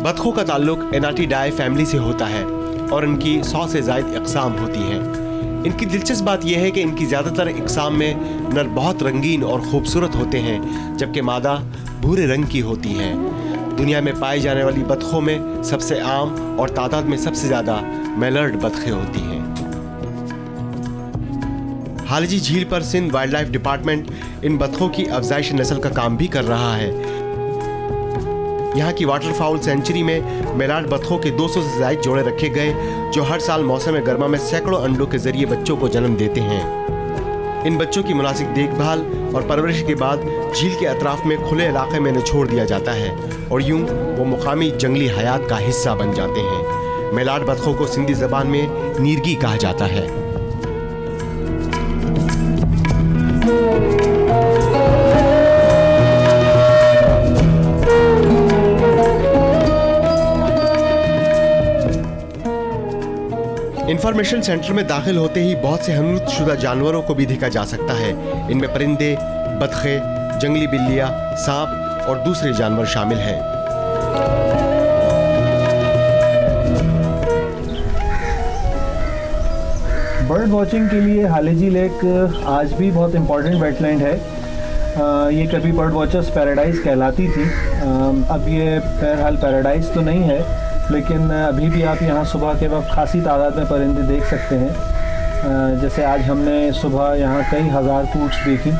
बतखों का ताल्लुक एनाटिडाए फैमिली से होता है और इनकी 100 से ज़ायद इक़साम होती हैं। इनकी दिलचस्प बात यह है कि इनकी ज़्यादातर इक़साम में नर बहुत रंगीन और खूबसूरत होते हैं, जबकि मादा भूरे रंग की होती हैं। दुनिया में पाई जाने वाली बतखों में सबसे आम और तादाद में सबसे ज़्यादा मैलर्ड बतखें होती हैं। हालजी झील पर सिंध वाइल्ड लाइफ डिपार्टमेंट इन बतखों की अफजाइश नस्ल का काम भी कर रहा है। यहाँ की वाटरफाउल सेंचुरी में मैलार्ड बतखों के 200 से ज़ायद जोड़े रखे गए, जो हर साल मौसम गर्मा में सैकड़ों अंडों के जरिए बच्चों को जन्म देते हैं। इन बच्चों की मुनासिब देखभाल और परवरिश के बाद झील के अतराफ में खुले इलाके में छोड़ दिया जाता है और यूं वो मुकामी जंगली हयात का हिस्सा बन जाते हैं। मैलार्ड बतखों को सिंधी ज़बान में नीरगी कहा जाता है। इंफॉर्मेशन सेंटर में दाखिल होते ही बहुत से हनूतशुदा जानवरों को भी देखा जा सकता है। इनमें परिंदे, बतखें, जंगली बिल्लियाँ, सांप और दूसरे जानवर शामिल हैं। बर्ड वॉचिंग के लिए हालेजी लेक आज भी बहुत इम्पोर्टेंट वेटलैंड है। ये कभी बर्ड वॉचर्स पैराडाइज कहलाती थी। अब ये बहरहाल पैराडाइज तो नहीं है, लेकिन अभी भी आप यहाँ सुबह के वक्त खासी तादाद में परिंदे देख सकते हैं। जैसे आज हमने सुबह यहाँ कई हज़ार कूट्स देखी,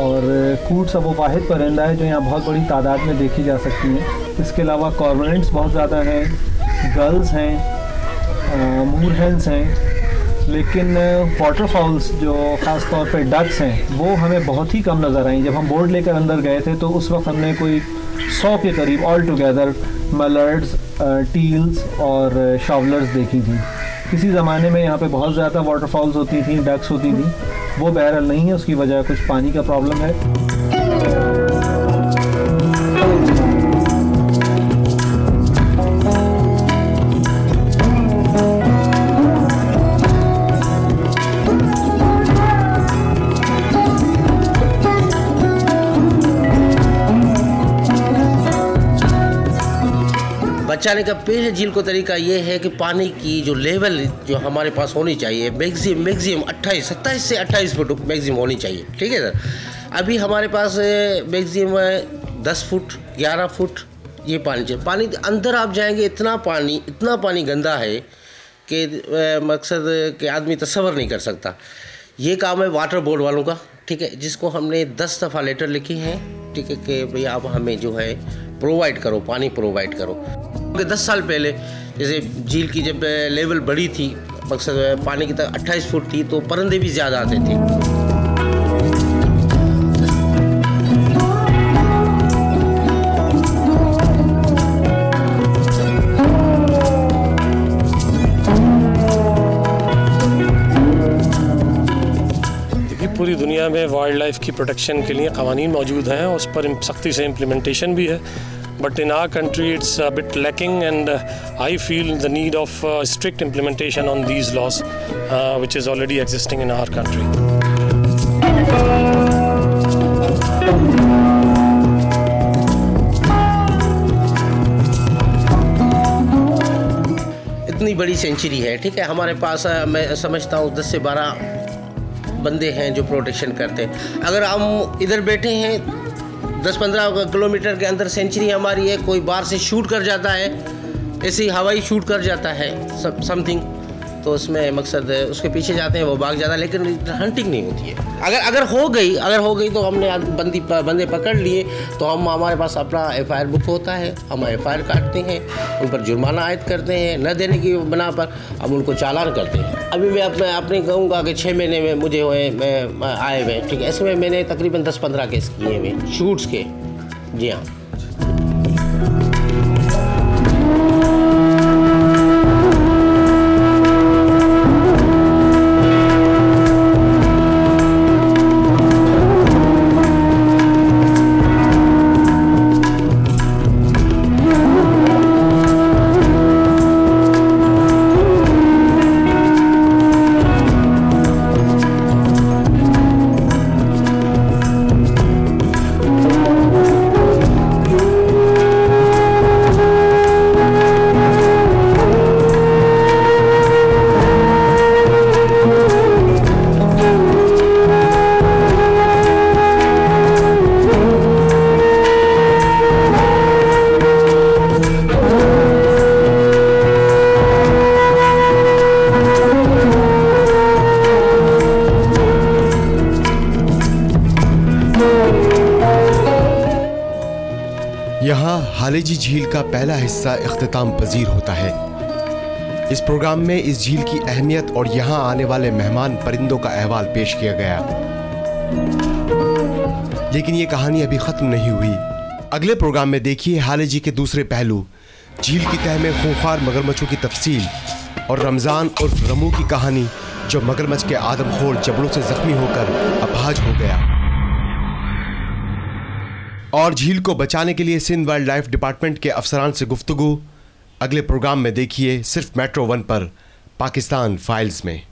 और कूट्स अब वो वाहिद परिंदा है जो यहाँ बहुत बड़ी तादाद में देखी जा सकती हैं। इसके अलावा कॉर्मोरेंट्स बहुत ज़्यादा हैं, गल्स हैं, मूरहेंस हैं, लेकिन वाटरफाउल्स जो ख़ास तौर पे डक्स हैं वो हमें बहुत ही कम नज़र आई। जब हम बोर्ड लेकर अंदर गए थे तो उस वक्त हमने कोई 100 के करीब ऑल टुगेदर मलर्ड्स, टील्स और शॉवलर्स देखी थी। किसी ज़माने में यहाँ पे बहुत ज़्यादा वाटरफॉल्स होती थी, डक्स होती थी। वो बहरहाल नहीं है, उसकी वजह कुछ पानी का प्रॉब्लम है। बचाने का पहले झील को तरीका ये है कि पानी की जो लेवल जो हमारे पास होनी चाहिए मैक्सिमम 27 से 28 फुट मैक्सिमम होनी चाहिए। ठीक है सर। अभी हमारे पास मैक्सिमम 10 फुट 11 फुट ये पानी चाहिए। पानी अंदर आप जाएंगे इतना पानी गंदा है कि मकसद कि आदमी तसव्वुर नहीं कर सकता। ये काम है वाटर बोर्ड वालों का, ठीक है, जिसको हमने 10 दफ़ा लेटर लिखे हैं, ठीक है, कि भाई आप हमें जो है प्रोवाइड करो, पानी प्रोवाइड करो। 10 साल पहले जैसे झील की जब लेवल बढ़ी थी, मकसद पानी की 28 फुट थी, तो परिंदे भी ज़्यादा आते थे। पूरी दुनिया में वाइल्ड लाइफ की प्रोटेक्शन के लिए क़वानीन मौजूद हैं, उस पर सख्ती से इम्प्लीमेंटेशन भी है, but in our country it's a bit lacking and I feel the need of strict implementation on these laws which is already existing in our country. इतनी बड़ी सेंचुरी है, ठीक है, हमारे पास मैं समझता हूँ 10 से 12 बंदे हैं जो प्रोटेक्शन करते हैं। अगर हम इधर बैठे हैं 10-15 किलोमीटर के अंदर सेंचुरी हमारी है, कोई बाहर से शूट कर जाता है, ऐसे ही हवाई शूट कर जाता है समथिंग, तो उसमें मकसद उसके पीछे जाते हैं, वो भाग जाता है, लेकिन हंटिंग नहीं होती है। अगर हो गई तो हमने बंदे पकड़ लिए तो हमारे पास अपना FIR बुक होता है, हम FIR काटते हैं, उन पर जुर्माना आयद करते हैं, न देने की बना पर हम उनको चालान करते हैं। अभी मैं अपने कहूँगा कि 6 महीने में मुझे आए हुए, ठीक है, ऐसे में मैंने तकरीबन 10-15 केस किए हुए शूट्स के। जी हाँ। यहाँ हालेजी झील का पहला हिस्सा इख्तिताम पजीर होता है। इस प्रोग्राम में इस झील की अहमियत और यहाँ आने वाले मेहमान परिंदों का अहवाल पेश किया गया। लेकिन ये कहानी अभी खत्म नहीं हुई। अगले प्रोग्राम में देखिए हालेजी के दूसरे पहलू, झील की तह में खूंखार मगरमच्छों की तफसील और रमजान उर्फ रमू की कहानी, जो मगरमच्छ के आदमखोर जबड़ों से जख्मी होकर अपाहज हो गया। और झील को बचाने के लिए सिंध वाइल्ड लाइफ डिपार्टमेंट के अफसरान से गुफ्तगू अगले प्रोग्राम में देखिए सिर्फ मेट्रो 1 पर, पाकिस्तान फाइल्स में।